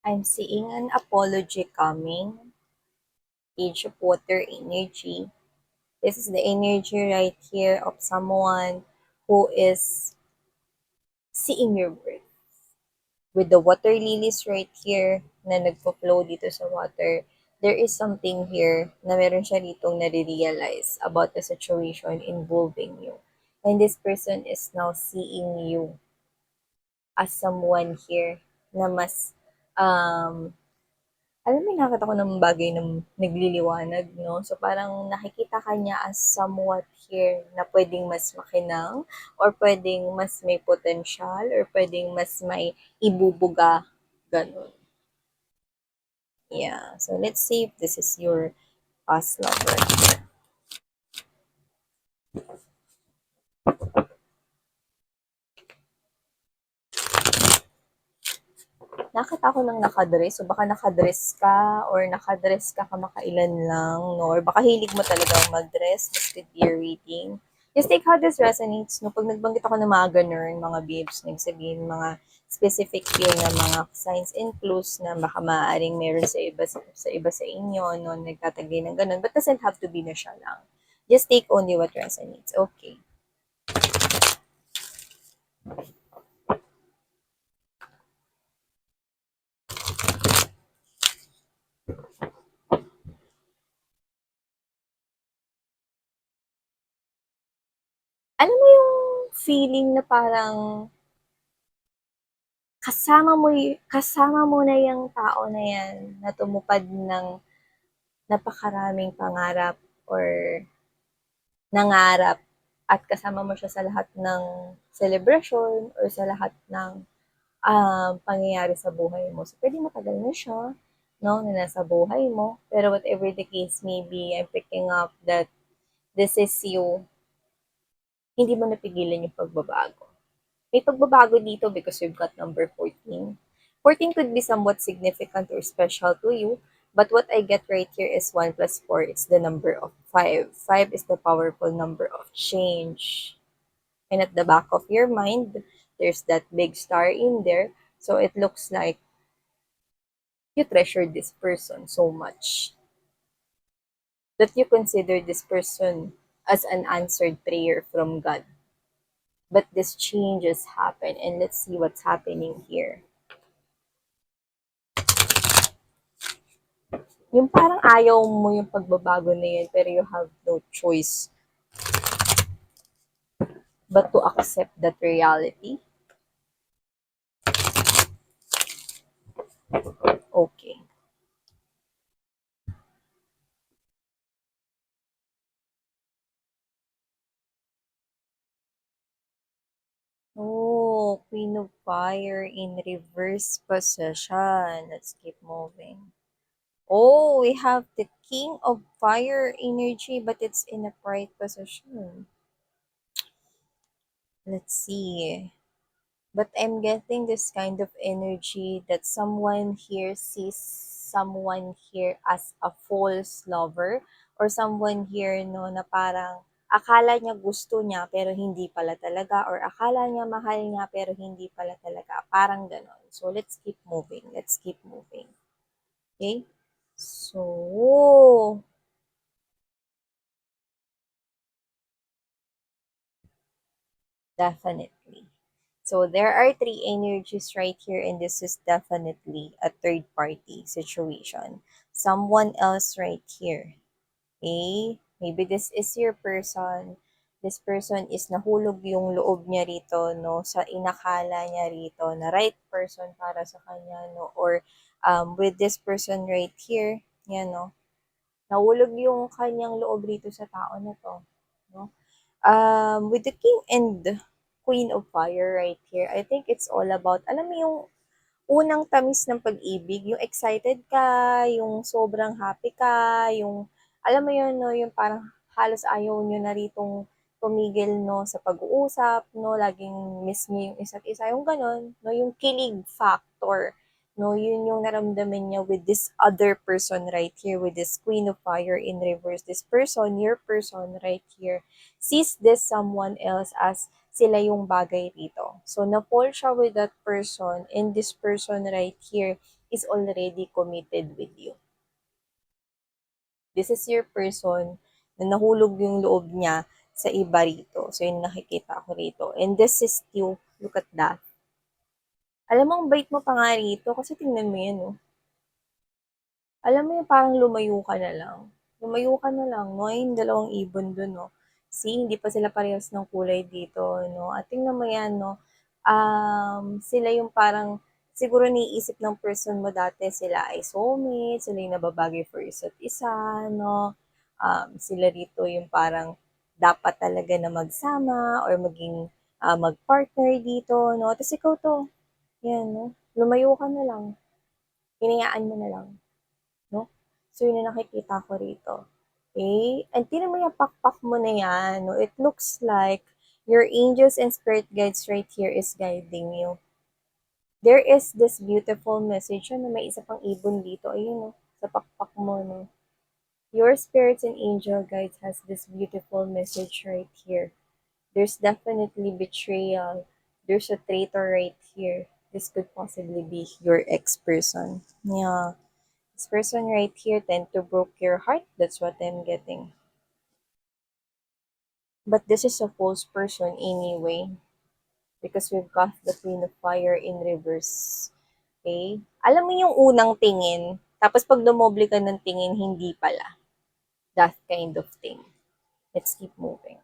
I'm seeing an apology coming. Age of water energy. This is the energy right here of someone who is seeing your worth. With the water lilies right here na nagpo-flow dito sa water, there is something here na meron siya ditong nare-realize about the situation involving you. And this person is now seeing you as someone here na mas alam mo, nakakita ko ng bagay na nagliliwanag, no? So, parang nakikita ka niya as somewhat here na pwedeng mas makinang or pwedeng mas may potential or pwedeng mas may ibubuga, ganun. Yeah. So, let's see if this is your past lover. Nakita ko ng nakadress. So, baka nakadress ka or nakadress ka kamakailan lang, no? Or baka hilig mo talagang mag-dress. This could be your reading. Just take how this resonates, no? Pag nagbanggit ako ng mga ganun, mga babes, nagsabihin mga specific yun na mga signs and clues na baka maaaring meron sa iba sa inyo, no? Nagtatagay ng ganun. But doesn't have to be na siya lang. Just take only what resonates. Okay. Alam mo yung feeling na parang kasama mo na yung tao na yan na tumupad ng napakaraming pangarap or nangarap at kasama mo siya sa lahat ng celebration or sa lahat ng pangyayari sa buhay mo. So, pwede matagal na siya, no, na nasa buhay mo. Pero whatever the case may be, I'm picking up that this is you. Hindi mo napigilan yung pagbabago. May pagbabago dito because we've got number 14. 14 could be somewhat significant or special to you, but what I get right here is 1 plus 4. It's the number of 5. 5 is the powerful number of change. And at the back of your mind, there's that big star in there. So it looks like you treasure this person so much that you consider this person as an answered prayer from God. But this changes happen, and let's see what's happening here. Yung parang ayaw mo yung pagbabago na yun, pero you have no choice but to accept that reality. Okay. Oh, Queen of Fire in reverse position. Let's keep moving. Oh, we have the King of Fire energy, but it's in a pride position. Let's see. But I'm getting this kind of energy that someone here sees someone here as a false lover or someone here no na parang akala niya gusto niya pero hindi pala talaga or akala niya mahal niya pero hindi pala talaga. Parang ganon. So let's keep moving. Let's keep moving. Okay? So, definitely. So there are three energies right here, and this is definitely a third party situation. Someone else right here. Okay? Maybe this is your person. This person is nahulog yung loob niya rito, no? Sa inakala niya rito na right person para sa kanya, no? Or with this person right here, yan, no? Nahulog yung kanyang loob rito sa tao na to, no? With the King and Queen of Fire right here, I think it's all about, alam mo yung unang tamis ng pag-ibig, yung excited ka, yung sobrang happy ka, yung, alam mo yun, no, yung parang halos ayaw nyo na ritong tumigil, no, sa pag-uusap, no, laging miss nyo yung isa't isa, yung ganon, no, yung kilig factor, no, yun yung naramdaman niya with this other person right here, with this Queen of Fire in reverse. This person, your person right here, sees this someone else as sila yung bagay rito. So, na-fall siya with that person, and this person right here is already committed with you. This is your person na nahulog yung loob niya sa iba rito. So, yun nakikita ko rito. And this is you. Look at that. Alam mo, ang bait mo pa nga rito kasi tingnan mo yan, oh. Alam mo yung parang lumayo ka na lang. Lumayo ka na lang, no? Yung dalawang ibon dun, no? See, hindi pa sila parehas ng kulay dito, no? At tingnan mo yan, no? Sila yung parang, siguro niisip ng person mo dati, sila ay soulmate, sila yung nababagay for isa't isa, no? Sila rito yung parang dapat talaga na magsama or maging mag-partner dito, no? Tapos ikaw to, yan, no? Lumayo ka na lang. Hinayaan mo na lang. No? So, yun yung nakikita ko rito. Okay? And tinan mo yung pakpak mo na yan. No? It looks like your angels and spirit guides right here is guiding you. There is this beautiful message. Ano, may isa pang ibon dito. Ayun, no? Sa pakpak mo, no? Your spirits and angel guides has this beautiful message right here. There's definitely betrayal. There's a traitor right here. This could possibly be your ex-person. Yeah. This person right here tend to broke your heart. That's what I'm getting. But this is a false person anyway. Because we've got the Queen of Fire in reverse. Okay? Alam mo yung unang tingin, tapos pag dumoble ka ng tingin, hindi pala. That kind of thing. Let's keep moving.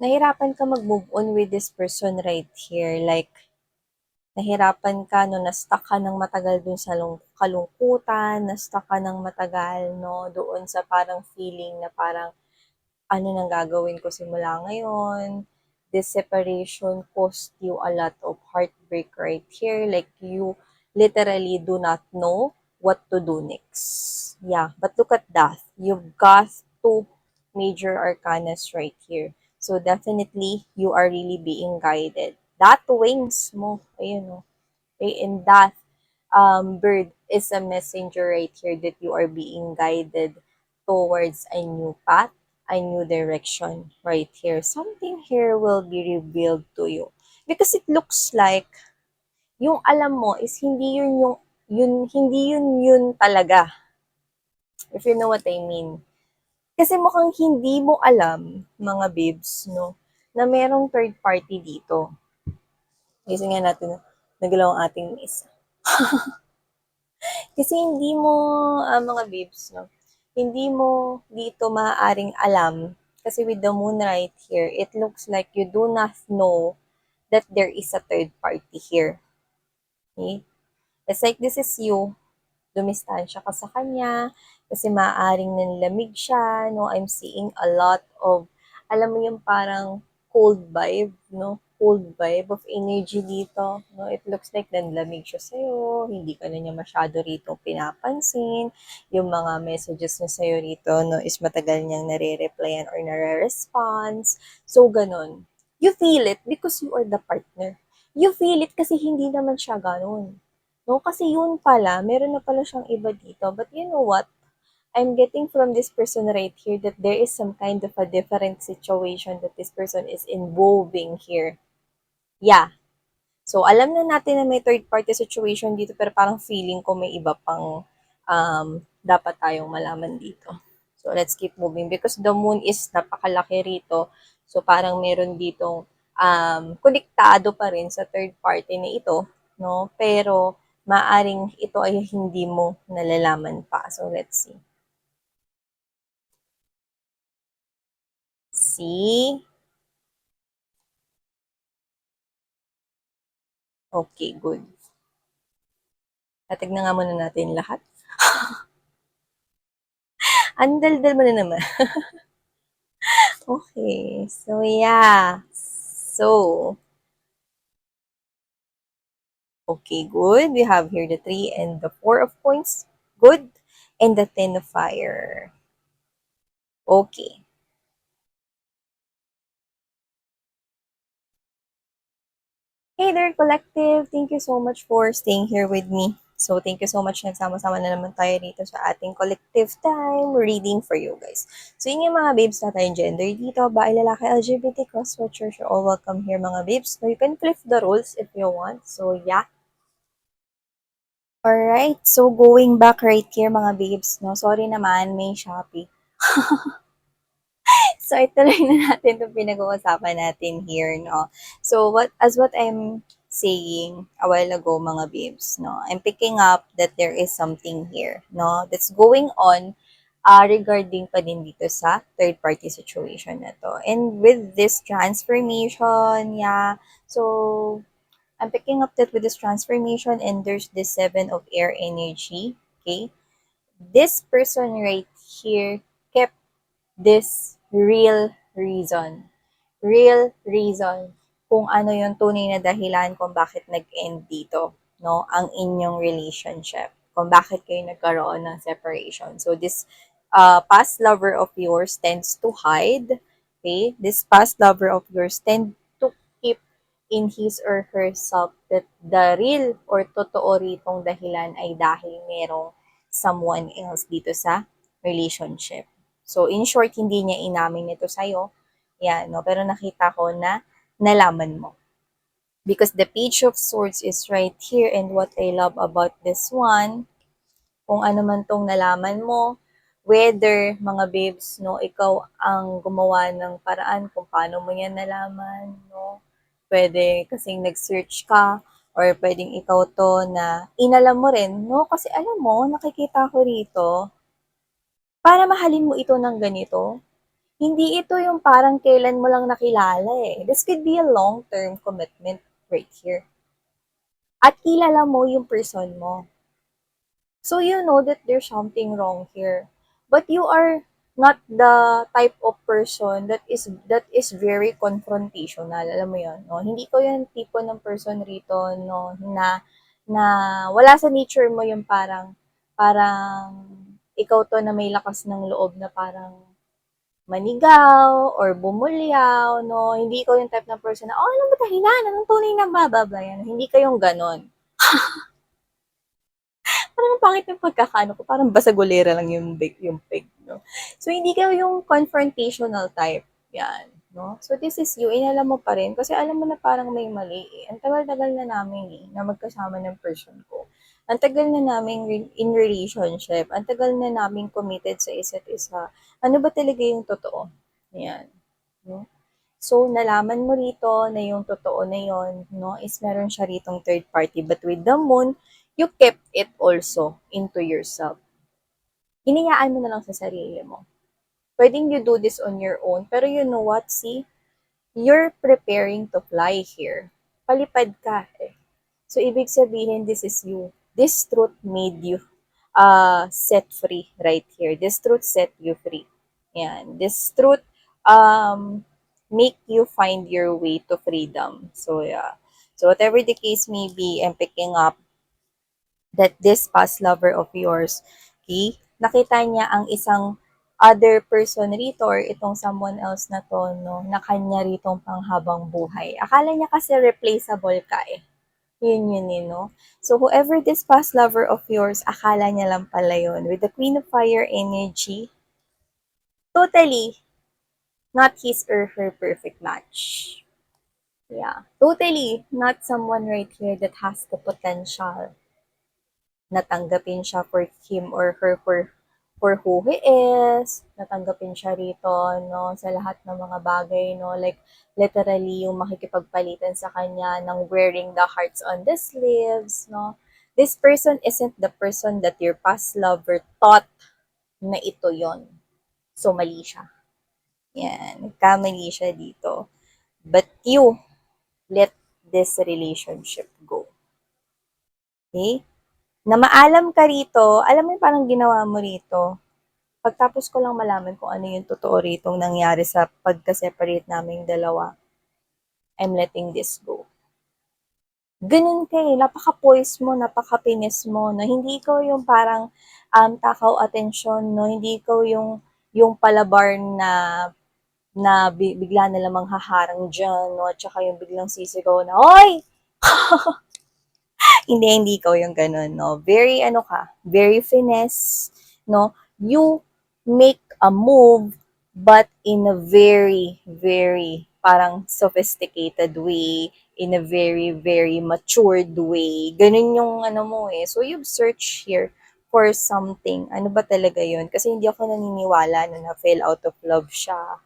Nahirapan ka mag-move on with this person right here. Like, nahirapan ka, no, na-stuck ka ng matagal dun sa kalungkutan, na-stuck ka ng matagal, no, doon sa parang feeling na parang, ano nang gagawin ko simula ngayon? This separation cost you a lot of heartbreak right here. Like, you literally do not know what to do next. Yeah, but look at that. You've got two major arcanas right here. So, definitely, you are really being guided. That wings mo, ayun o. Okay, and that bird is a messenger right here that you are being guided towards a new path, a new direction right here. Something here will be revealed to you. Because it looks like yung alam mo is hindi yun talaga. If you know what I mean. Kasi mukhang hindi mo alam, mga bibs, no, na merong third party dito. Kasi nga natin, nagalaw ang ating isa. Kasi hindi mo, mga babes, no? Hindi mo dito maaaring alam. Kasi with the moon right here, it looks like you do not know that there is a third party here. Okay? It's like this is you. Dumistansya ka sa kanya kasi maaaring nanlamig siya, no? I'm seeing a lot of, alam mo yung parang cold vibe, no? Cold vibe of energy dito, no? It looks like nanlamig siya sa'yo, hindi ka na niya masyado rito pinapansin, yung mga messages niya sa'yo rito, no, is matagal niyang nare-replyan or nare-response. So, ganun. You feel it because you are the partner. You feel it kasi hindi naman siya ganun. No, kasi yun pala, meron na pala siyang iba dito. But you know what? I'm getting from this person right here that there is some kind of a different situation that this person is involving here. Yeah. So, alam na natin na may third party situation dito, pero parang feeling ko may iba pang dapat tayong malaman dito. So, let's keep moving because the moon is napakalaki rito. So, parang meron ditong konektado pa rin sa third party na ito, no? Pero, maaring ito ay hindi mo nalalaman pa. So, let's see. See? Okay, good. Natignan nga muna natin lahat. Ang daldal mo na naman. Okay, so yeah. So, okay, good. We have here the 3 and the 4 of coins. Good. And the 10 of fire. Okay. Hey there, collective. Thank you so much for staying here with me. So, thank you so much. Nagsama-sama na naman tayo dito sa ating collective time reading for you guys. So, yun yung mga babes na tayong gender dito. Bae, lalaki, LGBT, cross-watchers, you're all welcome here mga babes. So, you can flip the roles if you want. So, yeah. Alright, so going back right here mga babes, no? Sorry naman, may Shopee. So, ituloy na natin itong pinag-uusapan natin here, no? So, what I'm saying a while ago, mga babes, no? I'm picking up that there is something here, no? That's going on regarding pa din dito sa third-party situation na to. And with this transformation, yeah, so, I'm picking up that with this transformation and there's this seven of air energy, okay? This person right here kept this real reason kung ano yung tunay na dahilan kung bakit nag-end dito, no? Ang inyong relationship. Kung bakit kayo nagkaroon ng separation. So, this past lover of yours tends to hide, okay? This past lover of yours tend to keep in his or herself that the real or totoo ritong dahilan ay dahil merong someone else dito sa relationship. So, in short, hindi niya inamin ito sa'yo. Yan, no? Pero nakita ko na nalaman mo. Because the Page of Swords is right here and what I love about this one, kung ano man tong nalaman mo, whether, mga babes, no, ikaw ang gumawa ng paraan kung paano mo yan nalaman, no? Pwede kasing nag-search ka, or pwedeng ikaw to na inalam mo rin, no? Kasi alam mo, nakikita ko rito, para mahalin mo ito ng ganito, hindi ito yung parang kailan mo lang nakilala eh. This could be a long-term commitment right here. At kilala mo yung person mo. So you know that there's something wrong here. But you are not the type of person that is very confrontational. Alam mo 'yon, no? Hindi ko 'yung tipo ng person rito, no, na wala sa nature mo 'yung parang ikaw to na may lakas ng loob na parang manigaw or bumulyaw, no? Hindi ko yung type ng person na, oh, alam mo dahilan, anong tunay na blah, yan. Hindi kayong ganon. Parang pangit yung pagkakaano ko, parang basagulera lang yung pig, no? So, hindi kayo yung confrontational type. Yan, no? So, this is you, inalam mo pa rin, kasi alam mo na parang may mali eh. Ang tagal-tagal na namin eh, na magkasama ng person ko. Ang tagal na namin in relationship, ang tagal na namin committed sa isa't isa. Ano ba talaga yung totoo? Yan, no? So, nalaman mo rito na yung totoo na yon, no, is meron siya ritong third party. But with the moon, you kept it also into yourself. Hinayaan mo na lang sa sarili mo. Pwedeng you do this on your own, pero you know what, see? You're preparing to fly here. Palipad ka eh. So, ibig sabihin, this is you. This truth made you set free right here. This truth set you free. Yan. This truth make you find your way to freedom. So, yeah. So, whatever the case may be, I'm picking up that this past lover of yours, okay, nakita niya ang isang other person rito or itong someone else na to, no, na kanya ritong panghabang buhay. Akala niya kasi replaceable ka eh. Yun, no? So, whoever this past lover of yours, akala niya lang pala yun. With the Queen of Fire energy, totally not his or her perfect match. Yeah. Totally not someone right here that has the potential natanggapin siya for him or her for who he is, natanggapin siya rito, no, sa lahat ng mga bagay, no, like, literally, yung makikipagpalitan sa kanya ng wearing the hearts on the sleeves, no. This person isn't the person that your past lover thought na ito yon. So, mali siya. Yan, kamali siya dito. But you, let this relationship go. Okay? Na maalam ka rito, alam mo yung parang ginawa mo rito, pagtapos ko lang malaman kung ano yung totoo ritong nangyari sa pagka-separate naming dalawa, I'm letting this go. Ganun ka eh, napaka-poise mo, napaka-pinis mo, na hindi ikaw yung parang takaw atensyon, no? Hindi ikaw yung palabar na bigla na lamang haharang dyan, no? At saka yung biglang sisigaw na, Hoy! Hindi ikaw yung gano'n, no? Very, ano ka, very finesse, no? You make a move, but in a very, very, parang sophisticated way, in a very, very matured way. Ganun yung ano mo eh. So, you've searched here for something. Ano ba talaga yun? Kasi hindi ako naniniwala na na-fail out of love siya,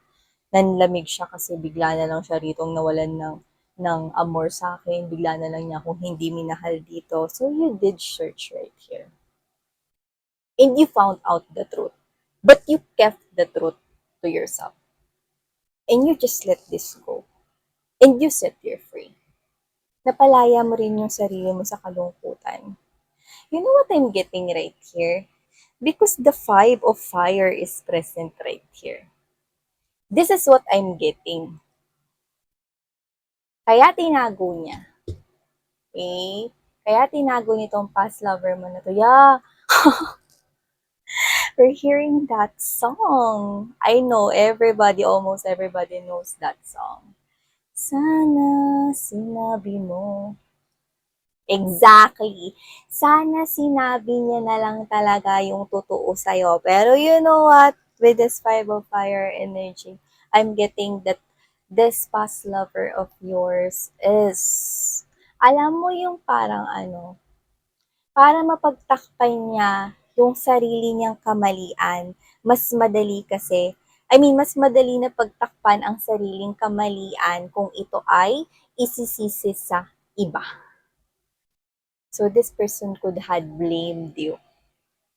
nanlamig siya kasi bigla na lang siya ritong nawalan ng amor sa akin, bigla na lang niya akong hindi minahal dito. So you did search right here. And you found out the truth. But you kept the truth to yourself. And you just let this go. And you set you free. Napalaya mo rin yung sarili mo sa kalungkutan. You know what I'm getting right here? Because the five of fire is present right here. This is what I'm getting. Kaya tinago niya. Okay? Kaya tinago nitong past lover mo na to. Yeah, we're hearing that song. I know everybody, almost everybody knows that song. Sana sinabi mo. Exactly. Sana sinabi niya na lang talaga yung totoo sa'yo. Pero you know what? With this five of fire energy, I'm getting that this past lover of yours is, alam mo yung parang ano, para mapagtakpan niya yung sarili niyang kamalian, mas madali kasi, mas madali na pagtakpan ang sariling kamalian kung ito ay isisisi sa iba. So this person could had blamed you.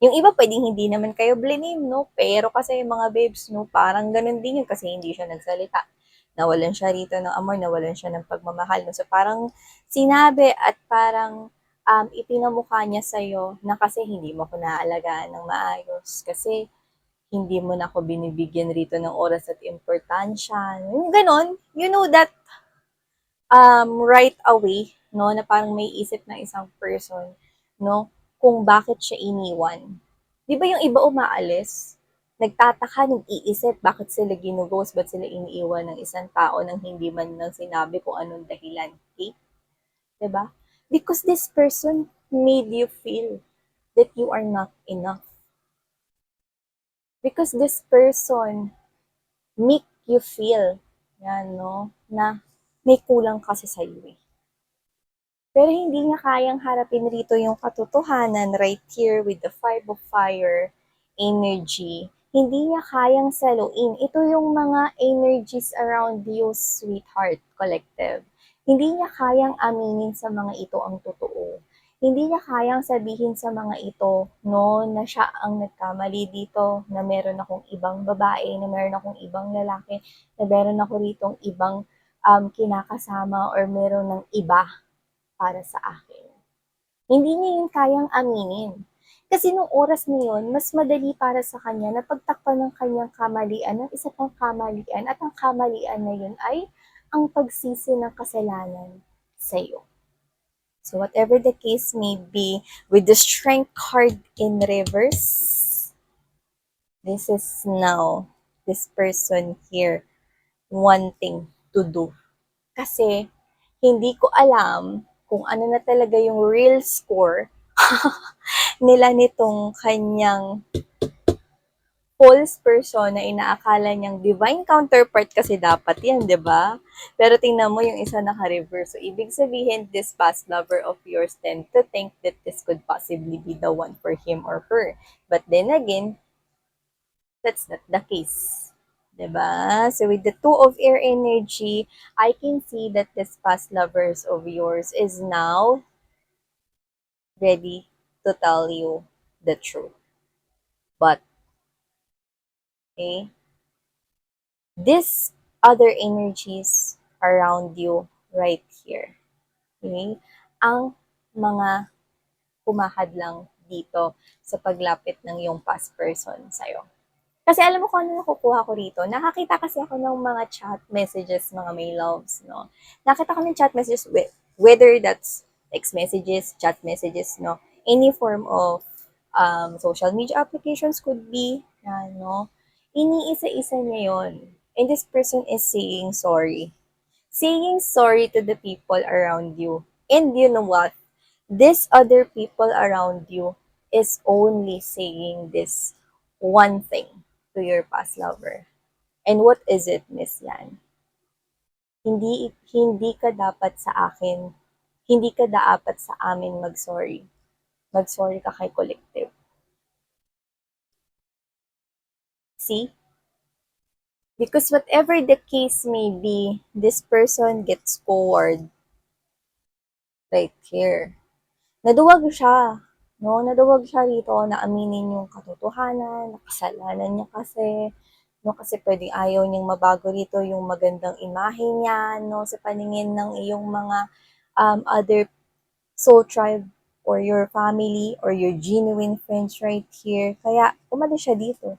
Yung iba pwedeng hindi naman kayo blame, no? Pero kasi yung mga babes, no, parang ganun din yun kasi hindi siya nagsalita. Nawalan siya rito ng amor, nawalan siya ng pagmamahal. No? So parang sinabi at parang ipinamukha niya sa'yo na kasi hindi mo ko naaalagaan ng maayos. Kasi hindi mo na ako binibigyan rito ng oras at importansya. Yung ganon, you know that right away, no, na parang may isip ng isang person, no, kung bakit siya iniwan. Di ba yung iba umaalis? Nagtataka, nag-iisip, bakit sila ginughost, ba't sila iniiwan ng isang tao nang hindi man lang sinabi kung anong dahilan. Okay? Di ba? Because this person made you feel that you are not enough. Because this person make you feel, yan, no, na may kulang kasi sa iyo eh. Pero hindi niya kayang harapin rito yung katotohanan right here with the five of fire energy. Hindi niya kayang saluin. Ito yung mga energies around you, sweetheart, collective. Hindi niya kayang aminin sa mga ito ang totoo. Hindi niya kayang sabihin sa mga ito, no, na siya ang nagkamali dito, na meron akong ibang babae, na meron akong ibang lalaki, na meron ako ritong ibang kinakasama or meron ng iba para sa akin. Hindi niya yun kayang aminin. Kasi nung oras na yun, mas madali para sa kanya na pagtakpan ng kanyang kamalian ng isa pang kamalian at ang kamalian na yun ay ang pagsisi ng kasalanan sa iyo. So whatever the case may be, with the strength card in reverse, this is now this person here wanting to do. Kasi hindi ko alam kung ano na talaga yung real score nila nitong kanyang false person na inaakala niyang divine counterpart kasi dapat yan, di ba? Pero tingnan mo yung isa naka-reverse. So, ibig sabihin, this past lover of yours tend to think that this could possibly be the one for him or her. But then again, that's not the case. Diba? So with the two of air energy, I can see that this past lovers of yours is now ready to tell you the truth. But, okay, these other energies around you right here, okay, ang mga kumahadlang dito sa paglapit ng yung past person sa'yo. Kasi alam mo kung ano nakukuha ko rito? Nakakita kasi ako ng mga chat messages, mga may loves, no? Nakita ko ng chat messages, whether that's text messages, chat messages, no? Any form of social media applications could be, no? Iniisa-isa niya yon. And this person is saying sorry. Saying sorry to the people around you. And you know what? This other people around you is only saying this one thing to your past lover. And what is it, Miss Yan? Hindi ka dapat sa akin, hindi ka dapat sa amin mag-sorry. Mag-sorry ka kay collective. See? Because whatever the case may be, this person gets forward right here. Naduwag siya. No, naduwag siya rito na aminin yung katotohanan, nakasalanan niya kasi, no, kasi pwedeng ayaw niyang mabago rito yung magandang imahe niya, no, sa paningin ng iyong mga other soul tribe or your family or your genuine friends right here. Kaya, umalis siya dito,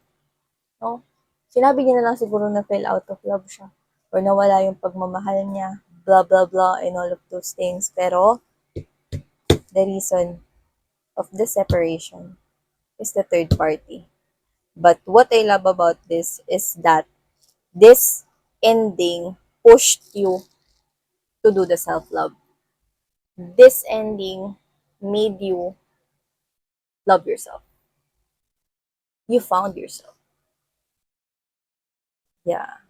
no? Sinabi niya na lang siguro na fell out of love siya or nawala yung pagmamahal niya, blah, blah, blah, and all of those things. Pero, the reason of the separation is the third party. But what I love about this is that this ending pushed you to do the self-love. This ending made you love yourself. You found yourself. Yeah.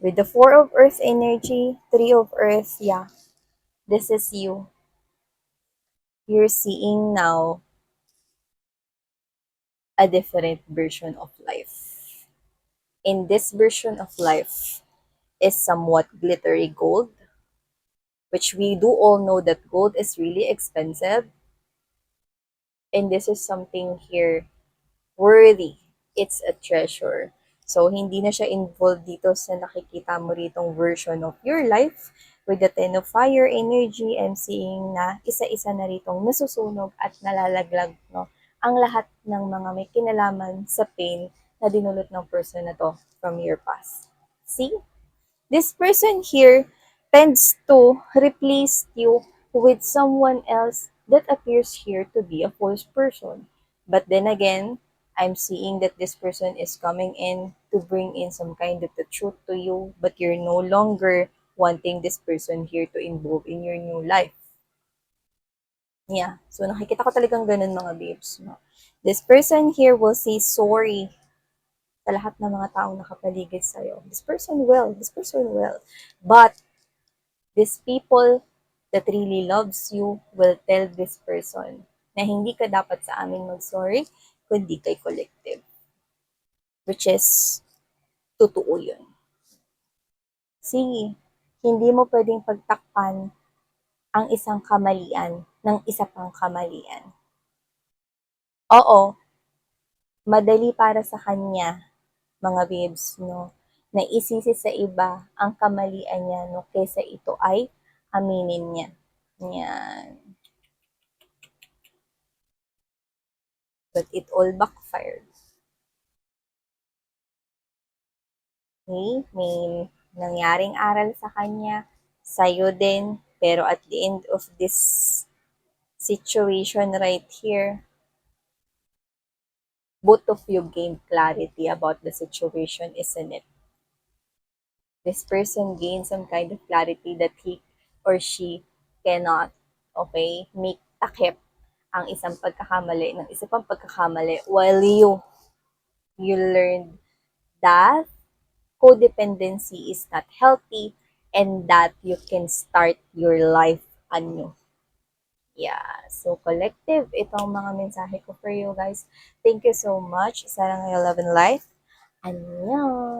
With the Four of Earth energy, Three of Earth, yeah. This is you. You're seeing now a different version of life. In this version of life is somewhat glittery gold, which we do all know that gold is really expensive. And this is something here worthy. It's a treasure. So, hindi na siya involved dito sa nakikita mo ritong version of your life. With the Ten of Fire energy, I'm seeing na isa-isa na ritong nasusunog at nalalaglag, no? Ang lahat ng mga may kinalaman sa pain na dinulot ng person na to from your past. See? This person here tends to replace you with someone else that appears here to be a false person. But then again, I'm seeing that this person is coming in to bring in some kind of the truth to you, but you're no longer wanting this person here to involve in your new life. Yeah. So nakikita ko talagang ganun mga babes. No? This person here will say sorry sa lahat ng mga taong nakapaligid sa'yo. This person will. But these people that really loves you will tell this person na hindi ka dapat sa amin mag-sorry, kundi kay collective. Which is, totoo yun. See, hindi mo pwedeng pagtakpan ang isang kamalian ng isa pang kamalian. Oo, madali para sa kanya, mga babes, no, na isisi sa iba ang kamalian niya, no, kesa ito ay aminin niya. Yan. But it all backfired. Okay? May nangyaring aral sa kanya, sa'yo din, pero at the end of this situation right here, both of you gained clarity about the situation, isn't it? This person gained some kind of clarity that he or she cannot, okay, make takip ang isang pagkakamali ng isa pang pagkakamali while you learned that codependency is not healthy and that you can start your life anew. Yeah. So, collective, itong mga mensahe ko for you guys. Thank you so much. Sana ngayon love and life. Annyeong!